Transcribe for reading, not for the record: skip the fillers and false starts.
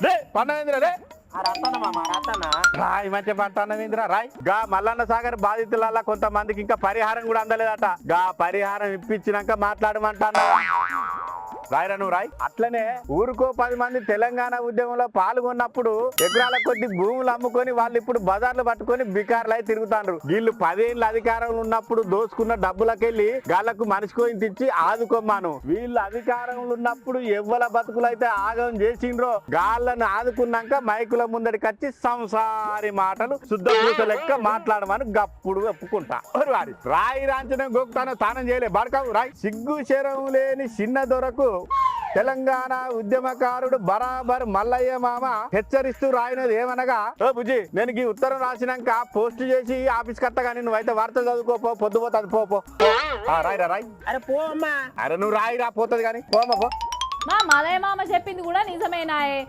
రే పన్నవేంద్ర రే రాస్తానా మామ రాస్తానా. రాయ్ మంచి పట్టణవేంద్ర రాయ్. గా మల్లన్న సాగర్ బాధితుల కొంతమందికి ఇంకా పరిహారం కూడా అందలేదట. గా పరిహారం ఇప్పించినాక మాట్లాడమంటానా. రాయరా నువ్వు రాయ్. అట్లనే ఊరుకో 10 మంది తెలంగాణ ఉద్యమంలో పాల్గొన్నప్పుడు ఎకరాల కొద్ది భూములు అమ్ముకొని వాళ్ళు ఇప్పుడు బజార్లు పట్టుకొని బికార్లై తిరుగుతాండ్రు. వీళ్ళు 10 ఏళ్ళ అధికారంలో ఉన్నప్పుడు దోసుకున్న డబ్బులకెళ్ళి గాళ్లకు మనిషికో ఇంత ఇచ్చి ఆదుకోమ్మాను. వీళ్ళు అధికారంలో ఉన్నప్పుడు ఎవ్వల బతుకులైతే ఆగం చేసిండ్రో గాళ్లను ఆదుకున్నాక మైకుల ముందడికి వచ్చి సంసారి మాటలు శుద్ధ పూస లెక్క మాట్లాడమని గప్పుడు ఒప్పుకుంటా. వారి రాయి రాంచడం గోకుతాను తానం చేయలే బడకావు రాయ్. సిగ్గు శరం లేని చిన్న దొరకు తెలంగాణ ఉద్యమకారుడు బరాబర్ మల్లయ్య మామ హెచ్చరిస్తూ రాయినది ఏమనగా, ఓ బుజ్జి నేను ఈ ఉత్తరం రాసినాక పోస్ట్ చేసి ఆఫీస్ కట్టగాని నువ్వైతే వార్తలు చదువుకోపో పొద్దుపోతుంది పో రాయిరా రాయ్. అరే పో అమ్మా. అరే నువ్వు రాయిరా పోతుంది కానీ పోమ్మా పో. మా మలయ మామ చెప్పింది కూడా నిజమేనాయే.